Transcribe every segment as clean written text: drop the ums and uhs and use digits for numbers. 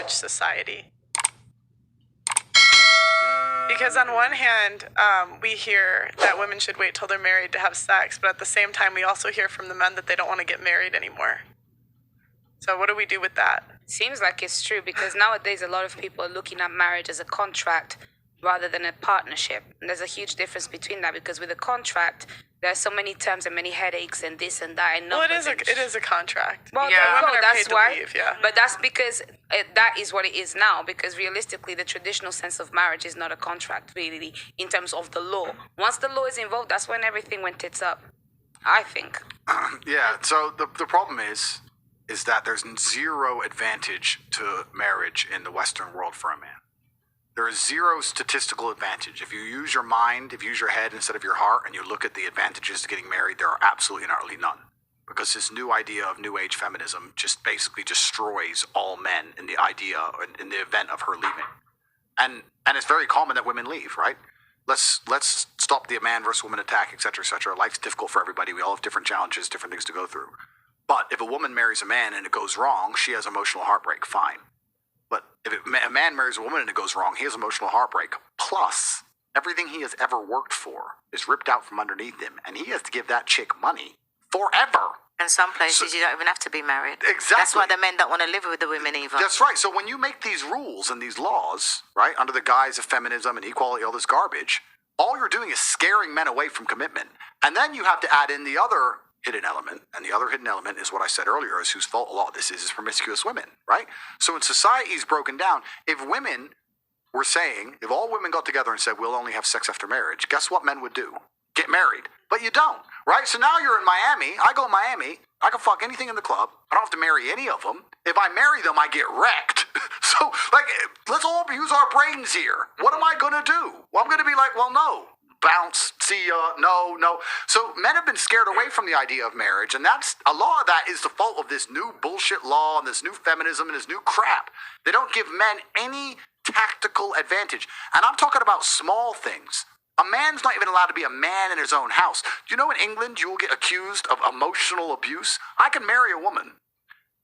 marriage society? Because on one hand, we hear that women should wait till they're married to have sex, but at the same time, we also hear from the men that they don't want to get married anymore. So what do we do with that? Seems like it's true, because nowadays a lot of people are looking at marriage as a contract rather than a partnership. And there's a huge difference between that, because with a contract, there are so many terms and many headaches and this and that. And well, it is a contract. Well, yeah, no, that's why. Leave, yeah. But that's because that is what it is now. Because realistically, the traditional sense of marriage is not a contract, really, in terms of the law. Once the law is involved, that's when everything went tits up, I think. Yeah. So the problem is that there's zero advantage to marriage in the Western world for a man. There is zero statistical advantage. If you use your mind, if you use your head instead of your heart, and you look at the advantages to getting married, there are absolutely and utterly none. Because this new idea of New Age feminism just basically destroys all men in the idea, in the event of her leaving. And it's very common that women leave, right? Let's stop the man versus woman attack, etc., etc. Life's difficult for everybody. We all have different challenges, different things to go through. But if a woman marries a man and it goes wrong, she has emotional heartbreak, fine. But if a man marries a woman and it goes wrong, he has emotional heartbreak. Plus, everything he has ever worked for is ripped out from underneath him, and he has to give that chick money forever. In some places, you don't even have to be married. Exactly. That's why the men don't want to live with the women either. That's right. So when you make these rules and these laws, right, under the guise of feminism and equality, all this garbage, all you're doing is scaring men away from commitment. And then you have to add in the other hidden element, and the other hidden element is what I said earlier, is whose fault a lot of this is promiscuous women, right? So when society's broken down, if women were saying, if all women got together and said, we'll only have sex after marriage, guess what men would do? Get married. But you don't, right? So now you're in Miami, I go to Miami, I can fuck anything in the club, I don't have to marry any of them. If I marry them, I get wrecked. So, like, let's all use our brains here. What am I gonna do? Well, I'm gonna be like, well, no. Bounce, see ya, no. So men have been scared away from the idea of marriage, and that's a lot of that is the fault of this new bullshit law and this new feminism and this new crap. They don't give men any tactical advantage. And I'm talking about small things. A man's not even allowed to be a man in his own house. Do you know in England you will get accused of emotional abuse? I can marry a woman,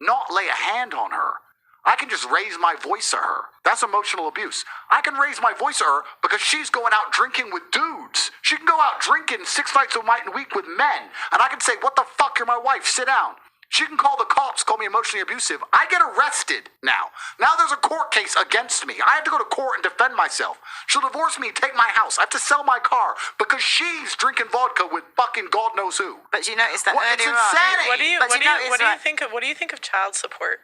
not lay a hand on her. I can just raise my voice at her. That's emotional abuse. I can raise my voice at her because she's going out drinking with dudes. She can go out drinking 6 nights a week with men. And I can say, what the fuck, you're my wife, sit down. She can call the cops, call me emotionally abusive. I get arrested now. Now there's a court case against me. I have to go to court and defend myself. She'll divorce me, take my house. I have to sell my car because she's drinking vodka with fucking God knows who. But you notice that it's insanity. What do you think of child support?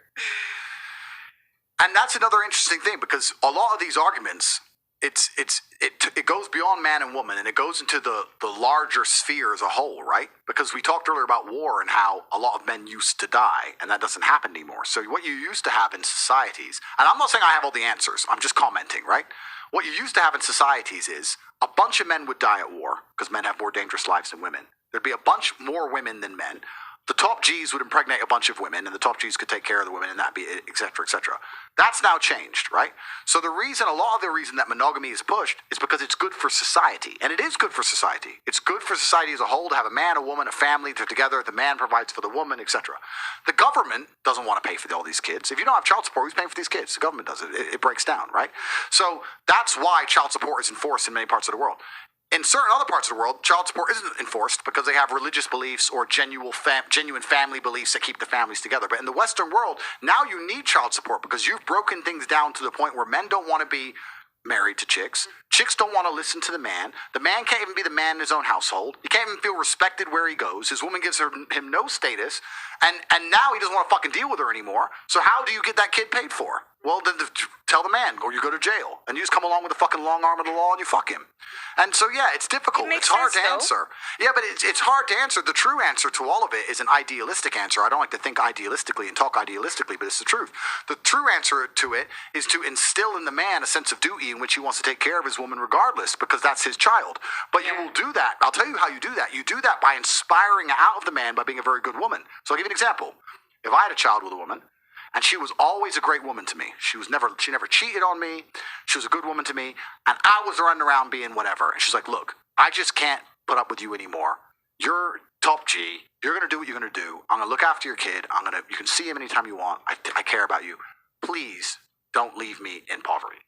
And that's another interesting thing, because a lot of these arguments, it goes beyond man and woman, and it goes into the larger sphere as a whole, right? Because we talked earlier about war and how a lot of men used to die, and that doesn't happen anymore. So what you used to have in societies, and I'm not saying I have all the answers, I'm just commenting, right? What you used to have in societies is a bunch of men would die at war, because men have more dangerous lives than women. There'd be a bunch more women than men. The top G's would impregnate a bunch of women, and the top G's could take care of the women, and that'd be it, et cetera, et cetera. That's now changed, right? So a lot of the reason that monogamy is pushed is because it's good for society. And it is good for society. It's good for society as a whole to have a man, a woman, a family, they're together, the man provides for the woman, etc. The government doesn't want to pay for all these kids. If you don't have child support, who's paying for these kids? The government does it. It breaks down, right? So that's why child support is enforced in many parts of the world. In certain other parts of the world, child support isn't enforced because they have religious beliefs or genuine family beliefs that keep the families together. But in the Western world, now you need child support because you've broken things down to the point where men don't want to be married to chicks. Chicks don't want to listen to the man. The man can't even be the man in his own household. He can't even feel respected where he goes. His woman gives him no status. And now he doesn't want to fucking deal with her anymore. So how do you get that kid paid for? Well, then tell the man, or you go to jail. And you just come along with the fucking long arm of the law and you fuck him. And so, yeah, it's difficult. It's hard to answer. Yeah, but it's hard to answer. The true answer to all of it is an idealistic answer. I don't like to think idealistically and talk idealistically, but it's the truth. The true answer to it is to instill in the man a sense of duty in which he wants to take care of his woman regardless, because that's his child. But you will do that. I'll tell you how you do that. You do that by inspiring out of the man by being a very good woman. So I'll give you an example. If I had a child with a woman, and she was always a great woman to me. She never cheated on me. She was a good woman to me. And I was running around being whatever. And she's like, look, I just can't put up with you anymore. You're top G. You're going to do what you're going to do. I'm going to look after your kid. You can see him anytime you want. I care about you. Please don't leave me in poverty.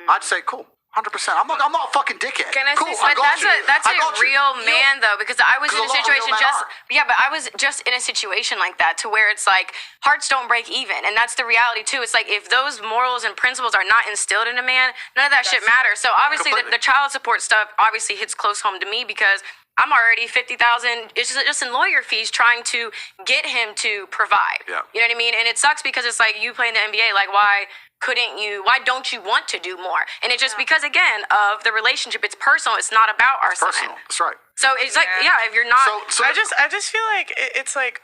I'd say, cool. 100%. I'm not a fucking dickhead. Can I cool, say something? That's a real You- man though, because I was in Because a a lot of situation real men but I was just in a situation like that to where it's like hearts don't break even, and that's the reality too. It's like if those morals and principles are not instilled in a man, none of that shit matters. So obviously the child support stuff obviously hits close home to me because I'm already $50,000 just in lawyer fees trying to get him to provide. Yeah. You know what I mean? And it sucks because it's like you play in the NBA, like why don't you want to do more? And it's just because again of the relationship, it's personal, it's not about our Personal. son. That's right. So it's like, if you're not So I just feel like it's like,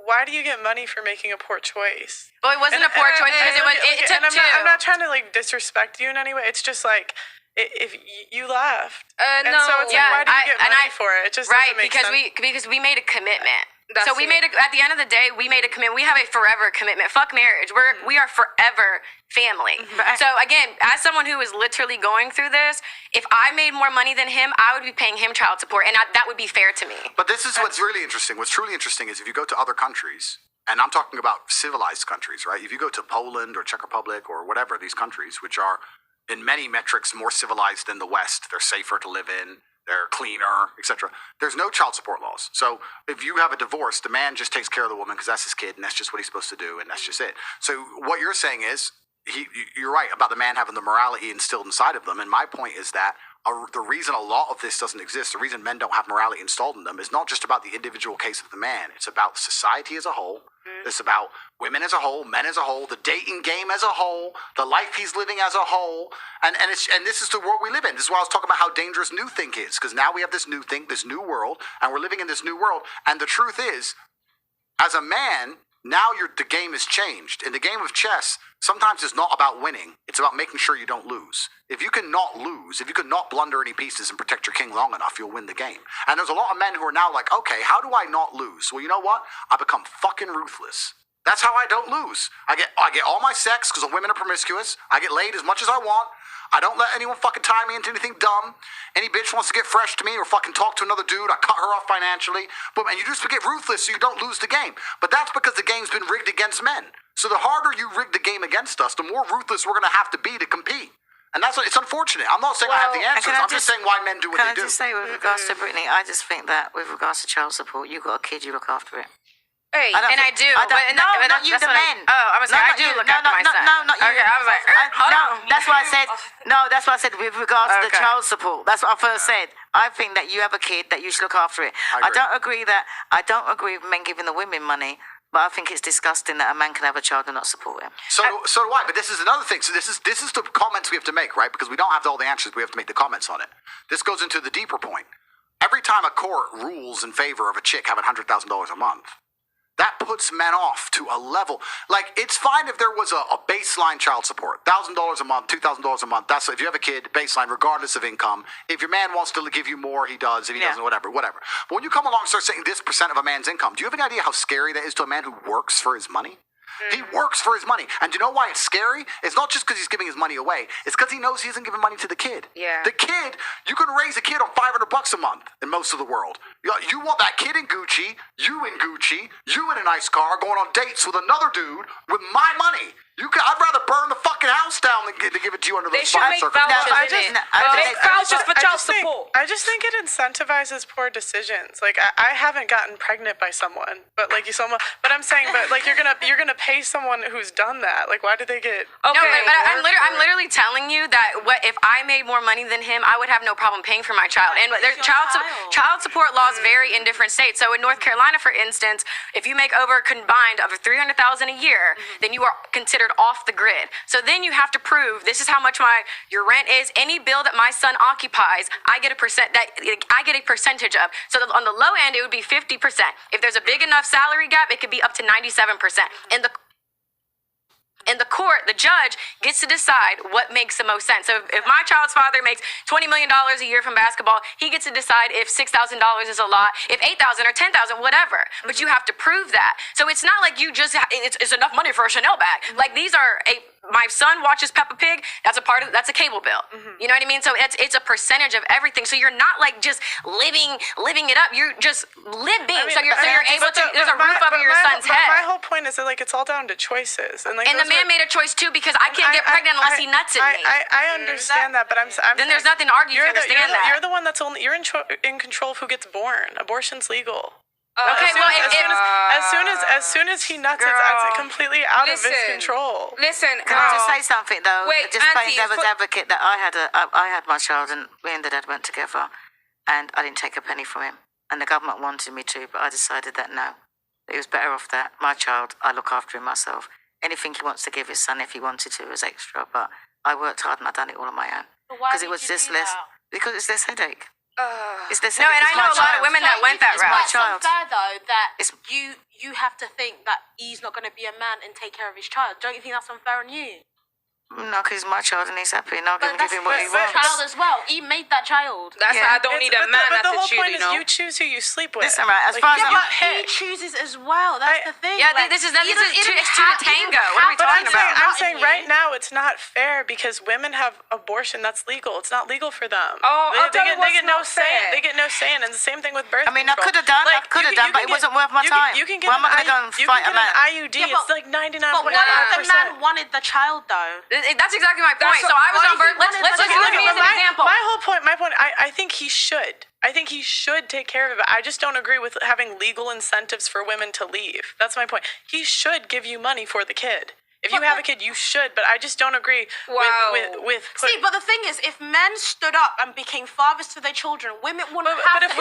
why do you get money for making a poor choice? well, it wasn't a poor choice because it took and two. I'm not trying to like disrespect you in any way. It's just like if you left, and no. so it's like, why do you get money for it? It just right doesn't make because sense. because we made a commitment. That's So we it. at the end of the day, we made a commitment. We have a forever commitment. Fuck marriage. We are forever family. So again, as someone who is literally going through this, if I made more money than him, I would be paying him child support, and that would be fair to me. But this is what's really interesting. What's truly interesting is if you go to other countries, and I'm talking about civilized countries, right? If you go to Poland or Czech Republic or whatever, these countries, which are in many metrics more civilized than the West, they're safer to live in, they're cleaner, etc. There's no child support laws. So if you have a divorce, the man just takes care of the woman because that's his kid and that's just what he's supposed to do and that's just it. So what you're saying is, you're right about the man having the morality instilled inside of them. And my point is that the reason a lot of this doesn't exist, the reason men don't have morality installed in them is not just about the individual case of the man. It's about society as a whole. It's about women as a whole, men as a whole, the dating game as a whole, the life he's living as a whole. And this is the world we live in. This is why I was talking about how dangerous new think is. Because now we have this new thing, this new world, and we're living in this new world. And the truth is, as a man, now the game has changed. In the game of chess, sometimes it's not about winning. It's about making sure you don't lose. If you can not lose, if you can not blunder any pieces and protect your king long enough, you'll win the game. And there's a lot of men who are now like, okay, how do I not lose? Well, you know what? I become fucking ruthless. That's how I don't lose. I get all my sex because the women are promiscuous. I get laid as much as I want. I don't let anyone fucking tie me into anything dumb. Any bitch wants to get fresh to me or fucking talk to another dude, I cut her off financially. And you just get ruthless so you don't lose the game. But that's because the game's been rigged against men. So the harder you rig the game against us, the more ruthless we're going to have to be to compete. And it's unfortunate. I'm not saying I have the answers. I'm just saying why men do what they do. Can I just say with regards to Brittany, I just think that with regards to child support, you got a kid, you look after it. Hey, I do. Not you, the men. I was like, I do look after my son. No, not you. Okay, I was like, hold on. That's why I said, that's why I said with regards to the Okay. child support. That's what I first said. I think that you have a kid, that you should look after it. I don't agree with men giving the women money, but I think it's disgusting that a man can have a child and not support him. So do I. But this is another thing. So this is the comments we have to make, right? Because we don't have all the answers. We have to make the comments on it. This goes into the deeper point. Every time a court rules in favor of a chick having $100,000 a month, that puts men off to a level. Like, it's fine if there was a baseline child support, $1,000 a month, $2,000 a month. That's if you have a kid, baseline, regardless of income. If your man wants to give you more, he does. If he doesn't, whatever. But when you come along and start saying this % of a man's income, do you have any idea how scary that is to a man who works for his money? He works for his money. And do you know why it's scary? It's not just because he's giving his money away. It's because he knows he isn't giving money to the kid. Yeah. The kid, you can raise a kid on $500 a month in most of the world. You want that kid in Gucci, you in a nice car, going on dates with another dude with my money. I'd rather burn the fucking house down than to give it to you under They those should make circumstances. vouchers. Make vouchers for child support. I just think it incentivizes poor decisions. Like I haven't gotten pregnant by someone, but I'm saying, like you're gonna pay someone who's done that. Like why do they get? No, but I'm literally telling you that if I made more money than him, I would have no problem paying for my child. And there's child support laws vary in different states. So in North Carolina, for instance, if you make over combined of $300,000 a year, then you are considered off the grid. So then you have to prove this is how much your rent is. Any bill that my son occupies, I get a percentage of. So on the low end, it would be 50%. If there's a big enough salary gap, it could be up to 97%. In the court, the judge gets to decide what makes the most sense. So if my child's father makes $20 million a year from basketball, he gets to decide if $6,000 is a lot, if $8,000 or $10,000, whatever. But you have to prove that. So it's not like you just, it's enough money for a Chanel bag. Like these are my son watches Peppa Pig. That's a cable bill. You know what I mean? So it's a percentage of everything. So you're not like just living it up. You're just living. So you're able to. There's a roof over your son's head. My whole point is that like it's all down to choices, and like and the man made a choice too because I can't get pregnant unless he nuts in me. I understand that, but I'm then there's nothing to argue. You're the one that's only you're in control of who gets born. Abortion's legal. Okay, as soon as he nuts, it's completely out of his control. Listen, can I just say something though? Wait, just playing devil's advocate that I had my child and me and the dad went together, and I didn't take a penny from him, and the government wanted me to, but I decided that no, it was better off that my child, I look after him myself. Anything he wants to give his son if he wanted to was extra, but I worked hard and I done it all on my own because it was just less. Because it's less headache. It's less headache. No, and I know a lot of women that went that route. It's quite unfair though that you have to think that he's not going to be a man and take care of his child. Don't you think that's unfair on you? No, because he's my child and he's happy, and I'll give him what he wants. Child as well. He made that child. That's why I don't need a man but at the whole point is you know? you choose who you sleep with. Listen, right, as far as he chooses as well. That's the thing. Yeah, this is two to tango. What are we talking about? I'm saying right now it's not fair because women have abortion that's legal. It's not legal for them. They get no say. They get no say, and it's the same thing with birth control. I mean, I could have done, but it wasn't worth my time. You can get am I going to go and fight a man? IUD. It's like 99.9%. But what if the man wanted the child though? That's exactly my point. So I was on birth. Let's just use me as an example. My point. I think he should. I think he should take care of it. I just don't agree with having legal incentives for women to leave. That's my point. He should give you money for the kid. If you have a kid, you should. But I just don't agree with. See, but the thing is, if men stood up and became fathers to their children, women wouldn't have to.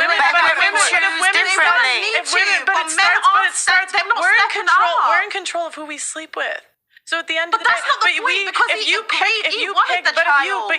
We're in control of who we sleep with. So at the end of the day, that's not the point because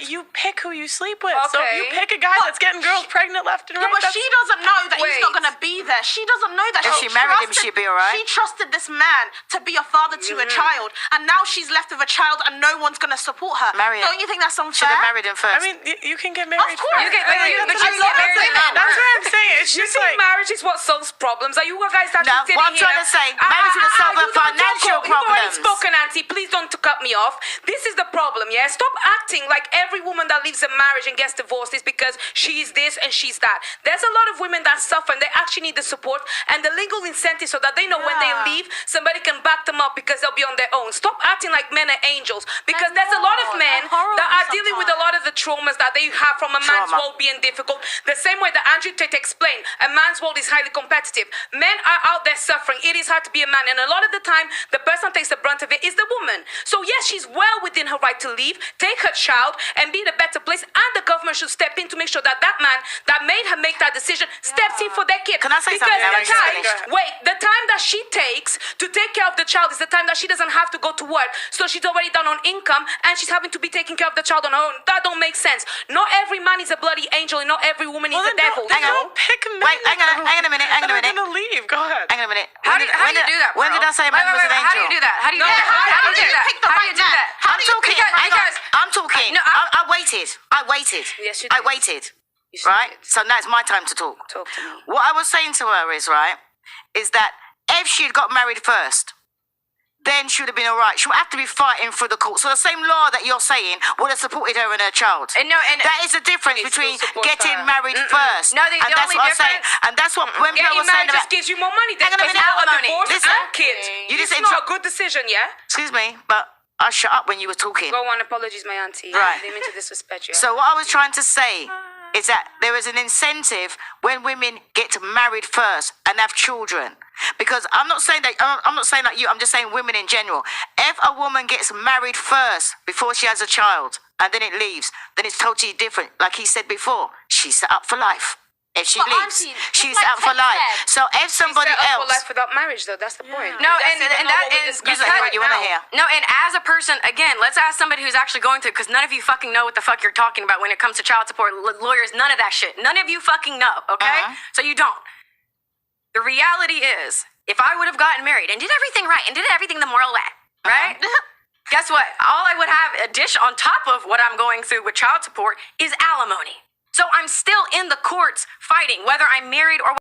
you pick who you sleep with. Okay. So if you pick a guy that's getting girls pregnant left and right. But she doesn't know that he's not going to be there. She doesn't know that. If she married him, she'd be all right. She trusted this man to be a father to a child, and now she's left with a child, and no one's going to support her. Don't you think that's unfair? Should have married him first. I mean, you can get married. Of course. But you get married in that. That's what I'm saying. It's You just think like marriage is what solves problems? Are you guys actually sitting what I'm here? trying to say, marriage will solve her financial You've already problems. spoken, Auntie. Please don't cut me off. This is the problem, yeah? Stop acting like every woman that leaves a marriage and gets divorced is because she's this and she's that. There's a lot of women that suffer and they actually need the support and the legal incentive so that they know when they leave, somebody can back them up because they'll be on their own. Stop acting like men are angels because there's a lot of men that are dealing with a lot of the traumas that they have from a man's world being difficult. The same way that Andrew Tate explained, a man's world is highly competitive. Men are out there suffering. It is hard to be a man, and a lot of the time, the person that takes the brunt of it is the woman. So yes, she's well within her right to leave, take her child, and be in a better place, and the government should step in to make sure that that man that made her make that decision steps in for their kid. Can I say because something? the time that she takes to take care of the child is the time that she doesn't have to go to work, so she's already down on income, and she's having to be taking care of the child on her own. That don't make sense. Not every man is a bloody angel, and not every woman is a devil. Don't pick men. Wait, hang on a minute. I'm gonna leave. Go ahead. Hang on a minute. How do you do that? When did I say a man was an angel? How do you do that? How do you do that? How do you do that? How do you do that? I'm talking. I waited. Yes, you I did. waited. Right? So now it's my time to talk. Talk to me. What I was saying to her is that if she'd got married first, then she would have been all right. She would have to be fighting for the court. So the same law that you're saying would have supported her and her child. And that is the difference between getting married first. No, the and that's only what I'm saying. difference- And that's what when people Getting were saying married about. just gives you more money. Hang on a minute. alimony. Divorce and kids. You just It's not a good decision, yeah? Excuse me, but I shut up when you were talking. Go on, apologies, my auntie. Right. I didn't mean to disrespect you. So what I was trying to say is that there is an incentive when women get married first and have children. Because I'm not saying that you, I'm just saying women in general. If a woman gets married first before she has a child and then it leaves, then it's totally different. Like he said before, she's set up for life. If she leaves, she's set up for life. So if somebody She's set up else, for life without marriage, though. That's the point. No, and that is exactly what you want to hear. No, and as a person, again, let's ask somebody who's actually going through, because none of you fucking know what the fuck you're talking about when it comes to child support, lawyers, none of that shit. None of you fucking know, okay? So you don't. The reality is, if I would have gotten married and did everything right and did everything the moral way, right? Guess what? All I would have on top of what I'm going through with child support is alimony. So I'm still in the courts fighting, whether I'm married or